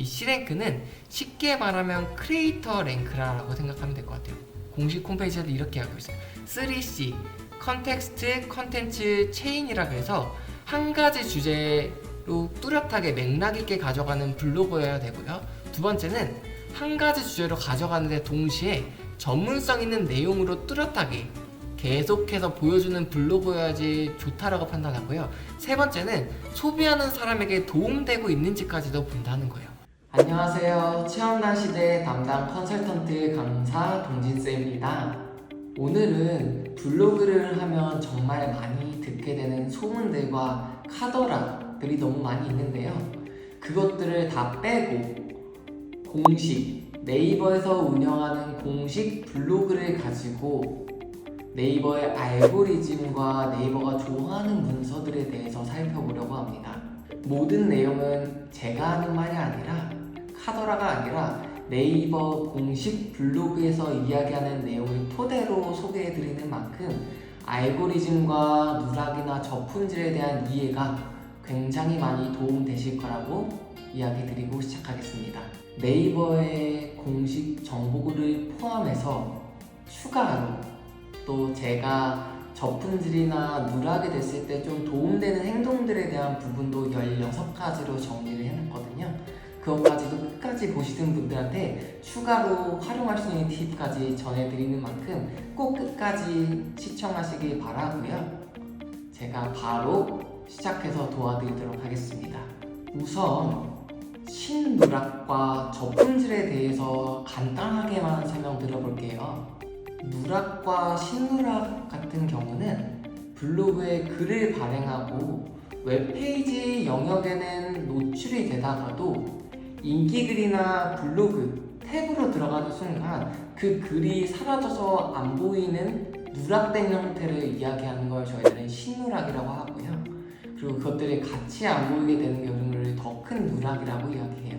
이 C랭크는 쉽게 말하면 크리에이터 랭크라고 생각하면 될 것 같아요. 공식 홈페이지에도 이렇게 하고 있어요. 3C 컨텍스트 컨텐츠 체인이라 그래서 한 가지 주제로 뚜렷하게 맥락 있게 가져가는 블로그여야 되고요. 두 번째는 한 가지 주제로 가져가는데 동시에 전문성 있는 내용으로 뚜렷하게 계속해서 보여주는 블로그여야지 좋다라고 판단하고요. 세 번째는 소비하는 사람에게 도움되고 있는지까지도 본다는 거예요. 안녕하세요. 체험단 시대 담당 컨설턴트 강사 동진쌤입니다. 오늘은 블로그를 하면 정말 많이 듣게 되는 소문들과 카더라들이 너무 많이 있는데요. 그것들을 다 빼고 공식, 네이버에서 운영하는 공식 블로그를 가지고 네이버의 알고리즘과 네이버가 좋아하는 문서들에 대해서 살펴보려고 합니다. 모든 내용은 제가 하는 말이 아니라 카더라가 아니라 네이버 공식 블로그에서 이야기하는 내용을 토대로 소개해드리는 만큼 알고리즘과 누락이나 저품질에 대한 이해가 굉장히 많이 도움되실 거라고 이야기 드리고 시작하겠습니다. 네이버의 공식 정보글을 포함해서 추가로 또 제가 저품질이나 누락이 됐을 때 좀 도움되는 행동들에 대한 부분도 16가지로 정리를 해놨거든요. 그것까지도 끝까지 보시는 분들한테 추가로 활용할 수 있는 팁까지 전해드리는 만큼 꼭 끝까지 시청하시길 바라고요. 제가 바로 시작해서 도와드리도록 하겠습니다. 우선 신누락과 저품질에 대해서 간단하게만 설명드려볼게요. 누락과 신누락 같은 경우는 블로그에 글을 발행하고 웹페이지 영역에는 노출이 되다가도 인기글이나 블로그 탭으로 들어가는 순간 그 글이 사라져서 안 보이는 누락된 형태를 이야기하는 걸 저희들은 신누락이라고 하고요. 그리고 그것들이 같이 안 보이게 되는 경우를 더 큰 누락이라고 이야기해요.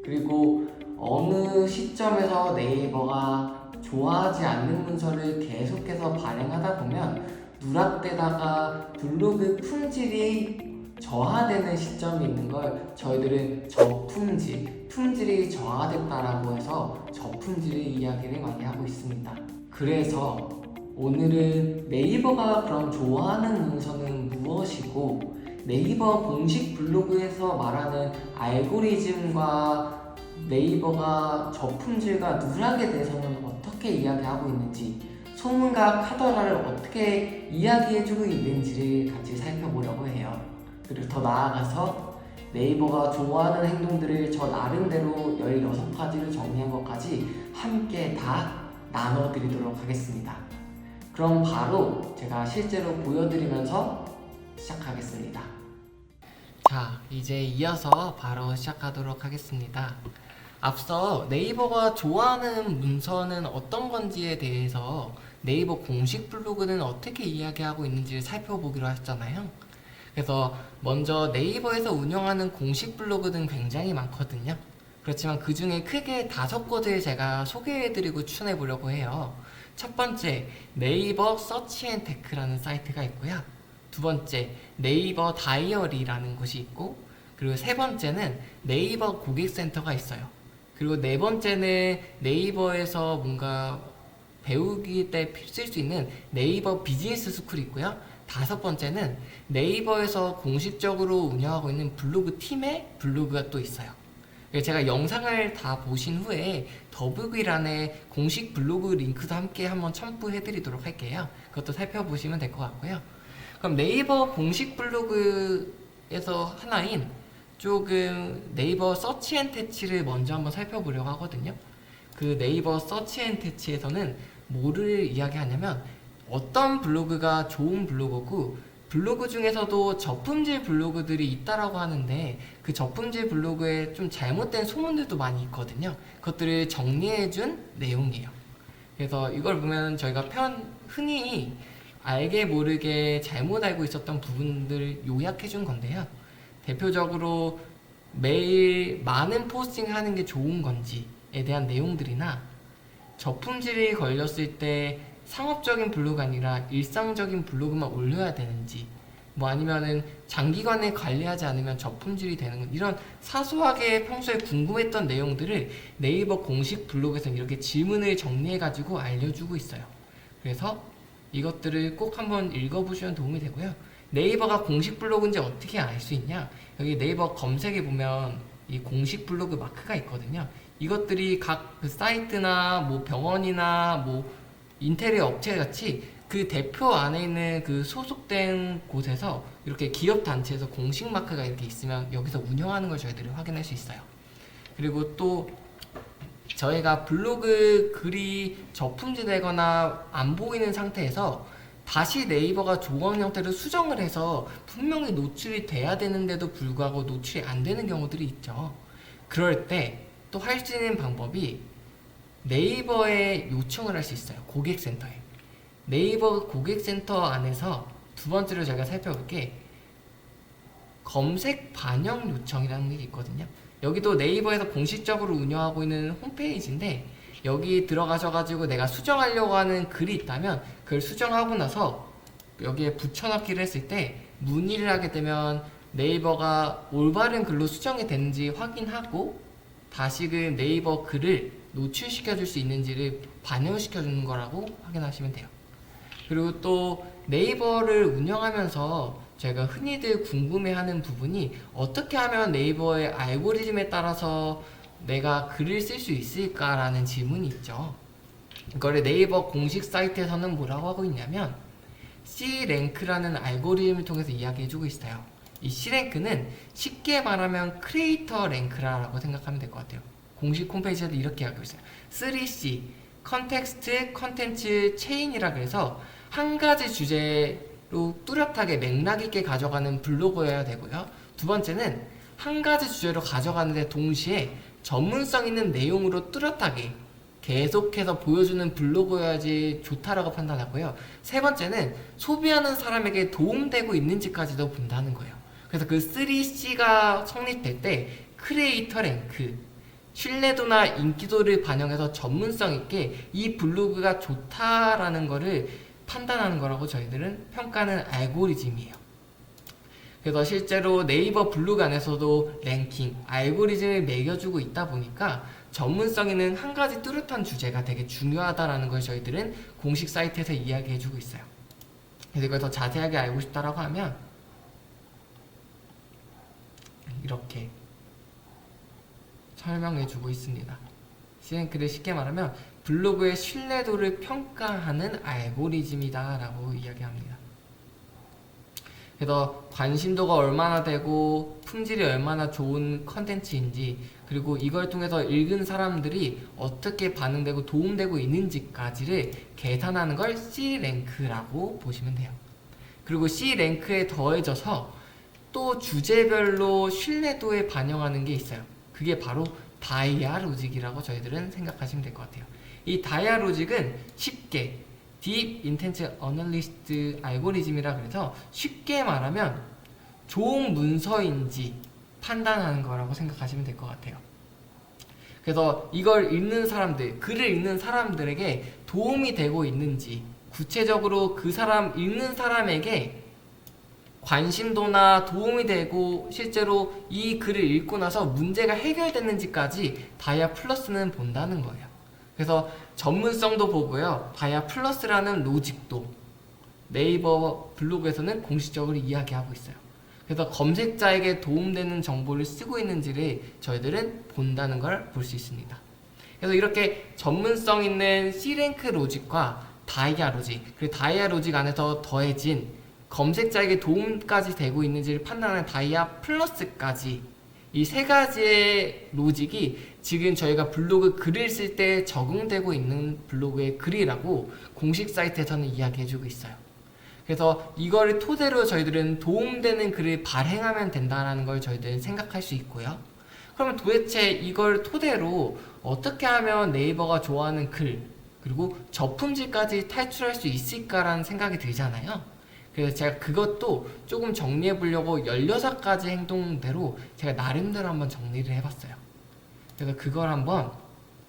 그리고 어느 시점에서 네이버가 좋아하지 않는 문서를 계속해서 발행하다 보면 누락되다가 블로그 품질이 저하되는 시점이 있는 걸 저희들은 저품질, 품질이 저하됐다라고 해서 저품질의 이야기를 많이 하고 있습니다. 그래서 오늘은 네이버가 그럼 좋아하는 문서는 무엇이고 네이버 공식 블로그에서 말하는 알고리즘과 네이버가 저품질과 누락에 대해서는 어떻게 이야기하고 있는지 소문과 카더라를 어떻게 이야기해주고 있는지를 같이 살펴보려고 해요. 그리고 더 나아가서 네이버가 좋아하는 행동들을 저 나름대로 16가지를 정리한 것까지 함께 다 나눠드리도록 하겠습니다. 그럼 바로 제가 실제로 보여드리면서 시작하겠습니다. 자, 이제 이어서 바로 시작하도록 하겠습니다. 앞서 네이버가 좋아하는 문서는 어떤 건지에 대해서 네이버 공식 블로그는 어떻게 이야기하고 있는지를 살펴보기로 했잖아요. 그래서 먼저 네이버에서 운영하는 공식 블로그는 굉장히 많거든요. 그렇지만 그 중에 크게 5곳을 제가 소개해드리고 추천해보려고 해요. 첫 번째, 네이버 서치앤테크라는 사이트가 있고요. 두 번째, 네이버 다이어리라는 곳이 있고, 그리고 세 번째는 네이버 고객센터가 있어요. 그리고 네 번째는 네이버에서 뭔가 배우기 때 쓸 수 있는 네이버 비즈니스 스쿨이 있고요. 다섯 번째는 네이버에서 공식적으로 운영하고 있는 블로그 팀의 블로그가 또 있어요. 제가 영상을 다 보신 후에 더보기란에 공식 블로그 링크도 함께 한번 첨부해드리도록 할게요. 그것도 살펴보시면 될 것 같고요. 그럼 네이버 공식 블로그에서 하나인 조금 네이버 서치앤태치를 먼저 한번 살펴보려고 하거든요. 그 네이버 서치앤태치에서는 뭐를 이야기하냐면 어떤 블로그가 좋은 블로그고 블로그 중에서도 저품질 블로그들이 있다라고 하는데 그 저품질 블로그에 좀 잘못된 소문들도 많이 있거든요. 그것들을 정리해준 내용이에요. 그래서 이걸 보면 저희가 흔히 알게 모르게 잘못 알고 있었던 부분들을 요약해준 건데요. 대표적으로 매일 많은 포스팅 하는 게 좋은 건지에 대한 내용들이나 저품질이 걸렸을 때 상업적인 블로그가 아니라 일상적인 블로그만 올려야 되는지 뭐 아니면은 장기간에 관리하지 않으면 저품질이 되는 것, 이런 사소하게 평소에 궁금했던 내용들을 네이버 공식 블로그에서 이렇게 질문을 정리해가지고 알려주고 있어요. 그래서 이것들을 꼭 한번 읽어보시면 도움이 되고요. 네이버가 공식 블로그인지 어떻게 알 수 있냐? 여기 네이버 검색에 보면 이 공식 블로그 마크가 있거든요. 이것들이 각 그 사이트나 뭐 병원이나 뭐 인테리어 업체 같이 그 대표 안에 있는 그 소속된 곳에서 이렇게 기업 단체에서 공식 마크가 이렇게 있으면 여기서 운영하는 걸 저희들이 확인할 수 있어요. 그리고 또 저희가 블로그 글이 저품질되거나 안 보이는 상태에서 다시 네이버가 조건 형태를 수정을 해서 분명히 노출이 돼야 되는데도 불구하고 노출이 안 되는 경우들이 있죠. 그럴 때 또 할 수 있는 방법이 네이버에 요청을 할 수 있어요. 고객센터에. 네이버 고객센터 안에서 두 번째로 저희가 살펴볼 게 검색 반영 요청이라는 게 있거든요. 여기도 네이버에서 공식적으로 운영하고 있는 홈페이지인데 여기 들어가셔가지고 내가 수정하려고 하는 글이 있다면 그걸 수정하고 나서 여기에 붙여넣기를 했을 때 문의를 하게 되면 네이버가 올바른 글로 수정이 되는지 확인하고 다시금 네이버 글을 노출시켜 줄 수 있는지를 반영시켜 주는 거라고 확인하시면 돼요. 그리고 또 네이버를 운영하면서 저희가 흔히들 궁금해하는 부분이 어떻게 하면 네이버의 알고리즘에 따라서 내가 글을 쓸 수 있을까라는 질문이 있죠. 이거를 네이버 공식 사이트에서는 뭐라고 하고 있냐면 C랭크라는 알고리즘을 통해서 이야기해주고 있어요. 이 C랭크는 쉽게 말하면 크리에이터 랭크라고 생각하면 될 것 같아요. 공식 홈페이지에도 이렇게 하고 있어요. 3C, 컨텍스트, 컨텐츠, 체인이라 그래서 한 가지 주제로 뚜렷하게 맥락 있게 가져가는 블로그여야 되고요. 두 번째는 한 가지 주제로 가져가는데 동시에 전문성 있는 내용으로 뚜렷하게 계속해서 보여주는 블로그여야지 좋다라고 판단하고요. 세 번째는 소비하는 사람에게 도움되고 있는지까지도 본다는 거예요. 그래서 그 3C가 성립될 때 크리에이터 랭크, 신뢰도나 인기도를 반영해서 전문성 있게 이 블로그가 좋다라는 거를 판단하는 거라고 저희들은 평가하는 알고리즘이에요. 그래서 실제로 네이버 블로그 안에서도 랭킹, 알고리즘을 매겨주고 있다 보니까 전문성 있는 한 가지 뚜렷한 주제가 되게 중요하다라는 걸 저희들은 공식 사이트에서 이야기해주고 있어요. 그래서 이걸 더 자세하게 알고 싶다라고 하면 이렇게 설명해주고 있습니다. C랭크를 쉽게 말하면 블로그의 신뢰도를 평가하는 알고리즘이다 라고 이야기합니다. 그래서 관심도가 얼마나 되고 품질이 얼마나 좋은 컨텐츠인지 그리고 이걸 통해서 읽은 사람들이 어떻게 반응되고 도움되고 있는지까지를 계산하는 걸 C랭크라고 보시면 돼요. 그리고 C랭크에 더해져서 또 주제별로 신뢰도에 반영하는 게 있어요. 그게 바로 다이아 로직이라고 저희들은 생각하시면 될 것 같아요. 이 다이아 로직은 쉽게 Deep Intent Analyst 알고리즘이라 그래서 쉽게 말하면 좋은 문서인지 판단하는 거라고 생각하시면 될 것 같아요. 그래서 이걸 읽는 사람들, 글을 읽는 사람들에게 도움이 되고 있는지 구체적으로 그 사람, 읽는 사람에게 관심도나 도움이 되고 실제로 이 글을 읽고 나서 문제가 해결됐는지까지 다이아 플러스는 본다는 거예요. 그래서 전문성도 보고요. 다이아 플러스라는 로직도 네이버 블로그에서는 공식적으로 이야기하고 있어요. 그래서 검색자에게 도움되는 정보를 쓰고 있는지를 저희들은 본다는 걸 볼 수 있습니다. 그래서 이렇게 전문성 있는 C랭크 로직과 다이아 로직, 그리고 다이아 로직 안에서 더해진 검색자에게 도움까지 되고 있는지를 판단하는 다이아 플러스까지 이 세 가지의 로직이 지금 저희가 블로그 글을 쓸 때 적용되고 있는 블로그의 글이라고 공식 사이트에서는 이야기해주고 있어요. 그래서 이거를 토대로 저희들은 도움되는 글을 발행하면 된다는 걸 저희들은 생각할 수 있고요. 그러면 도대체 이걸 토대로 어떻게 하면 네이버가 좋아하는 글 그리고 저품질까지 탈출할 수 있을까라는 생각이 들잖아요. 그래서 제가 그것도 조금 정리해 보려고 16가지 행동대로 제가 나름대로 한번 정리를 해봤어요. 그래서 그걸 한번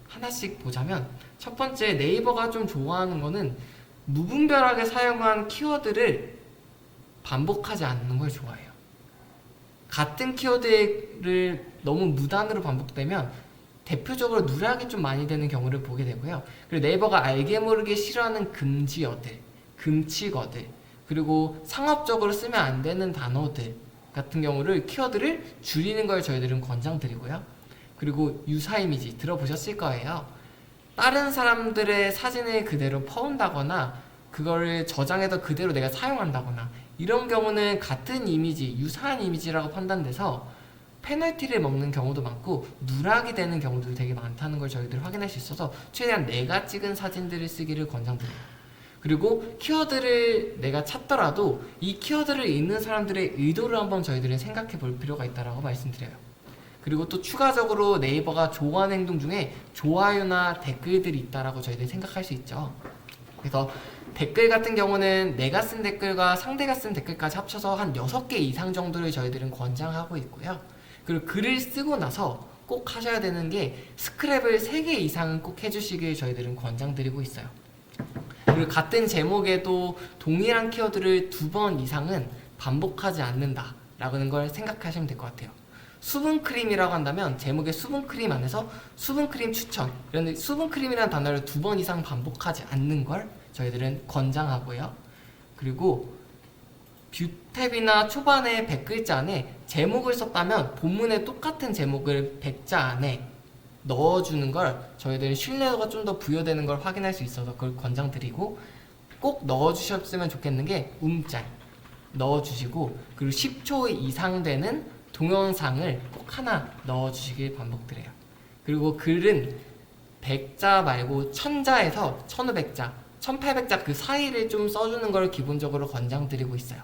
하나씩 보자면 첫 번째 네이버가 좀 좋아하는 거는 무분별하게 사용한 키워드를 반복하지 않는 걸 좋아해요. 같은 키워드를 너무 무단으로 반복되면 대표적으로 누락이 좀 많이 되는 경우를 보게 되고요. 그리고 네이버가 알게 모르게 싫어하는 금지어들, 금치어들, 그리고 상업적으로 쓰면 안 되는 단어들 같은 경우를 키워드를 줄이는 걸 저희들은 권장드리고요. 그리고 유사 이미지 들어보셨을 거예요. 다른 사람들의 사진을 그대로 퍼온다거나 그거를 저장해서 그대로 내가 사용한다거나 이런 경우는 같은 이미지, 유사한 이미지라고 판단돼서 페널티를 먹는 경우도 많고 누락이 되는 경우도 되게 많다는 걸 저희들이 확인할 수 있어서 최대한 내가 찍은 사진들을 쓰기를 권장드려요. 그리고 키워드를 내가 찾더라도 이 키워드를 읽는 사람들의 의도를 한번 저희들은 생각해 볼 필요가 있다고 말씀드려요. 그리고 또 추가적으로 네이버가 좋아하는 행동 중에 좋아요나 댓글들이 있다라고 저희들이 생각할 수 있죠. 그래서 댓글 같은 경우는 내가 쓴 댓글과 상대가 쓴 댓글까지 합쳐서 한 6개 이상 정도를 저희들은 권장하고 있고요. 그리고 글을 쓰고 나서 꼭 하셔야 되는 게 스크랩을 3개 이상은 꼭 해주시길 저희들은 권장드리고 있어요. 그리고 같은 제목에도 동일한 키워드를 2번 이상은 반복하지 않는다라는 걸 생각하시면 될 것 같아요. 수분크림이라고 한다면 제목에 수분크림 안에서 수분크림 추천, 이런 수분크림이라는 단어를 2번 이상 반복하지 않는 걸 저희들은 권장하고요. 그리고 뷰탭이나 초반에 100글자 안에 제목을 썼다면 본문에 똑같은 제목을 100자 안에 넣어주는 걸 저희들은 신뢰도가 좀 더 부여되는 걸 확인할 수 있어서 그걸 권장드리고, 꼭 넣어주셨으면 좋겠는 게 움짤 넣어주시고, 그리고 10초 이상 되는 동영상을 꼭 하나 넣어주시길 반복드려요. 그리고 글은 100자 말고 1000자에서 1500자, 1800자 그 사이를 좀 써주는 걸 기본적으로 권장드리고 있어요.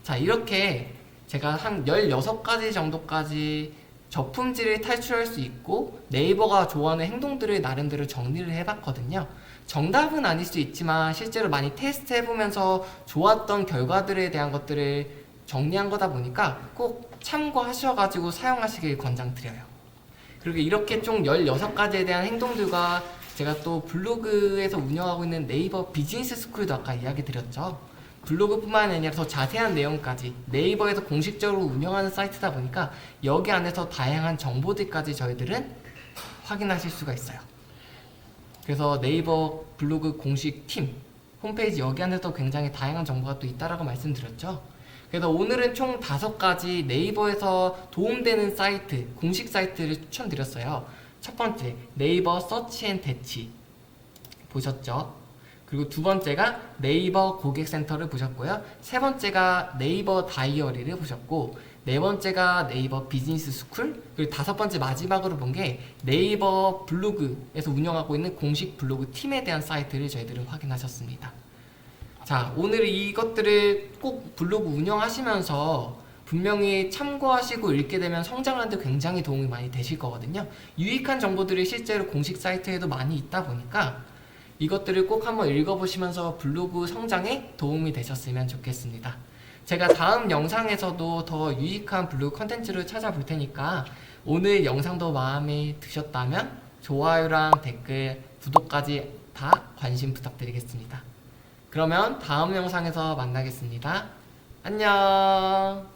자, 이렇게 제가 한 16가지 정도까지 저품질을 탈출할 수 있고 네이버가 좋아하는 행동들을 나름대로 정리를 해봤거든요. 정답은 아닐 수 있지만 실제로 많이 테스트 해보면서 좋았던 결과들에 대한 것들을 정리한 거다 보니까 꼭 참고하셔가지고 사용하시길 권장드려요. 그리고 이렇게 총 16가지에 대한 행동들과 제가 또 블로그에서 운영하고 있는 네이버 비즈니스 스쿨도 아까 이야기 드렸죠. 블로그뿐만 아니라 더 자세한 내용까지 네이버에서 공식적으로 운영하는 사이트다 보니까 여기 안에서 다양한 정보들까지 저희들은 확인하실 수가 있어요. 그래서 네이버 블로그 공식 팀 홈페이지 여기 안에서 굉장히 다양한 정보가 또 있다라고 말씀드렸죠. 그래서 오늘은 총 5가지 네이버에서 도움되는 사이트, 공식 사이트를 추천드렸어요. 첫 번째, 네이버 서치 앤 대치 보셨죠? 그리고 두 번째가 네이버 고객센터를 보셨고요. 세 번째가 네이버 다이어리를 보셨고, 네 번째가 네이버 비즈니스 스쿨, 그리고 5번째 마지막으로 본 게 네이버 블로그에서 운영하고 있는 공식 블로그 팀에 대한 사이트를 저희들은 확인하셨습니다. 자, 오늘 이것들을 꼭 블로그 운영하시면서 분명히 참고하시고 읽게 되면 성장하는 데 굉장히 도움이 많이 되실 거거든요. 유익한 정보들이 실제로 공식 사이트에도 많이 있다 보니까 이것들을 꼭 한번 읽어보시면서 블로그 성장에 도움이 되셨으면 좋겠습니다. 제가 다음 영상에서도 더 유익한 블로그 컨텐츠를 찾아볼 테니까 오늘 영상도 마음에 드셨다면 좋아요랑 댓글, 구독까지 다 관심 부탁드리겠습니다. 그러면 다음 영상에서 만나겠습니다. 안녕.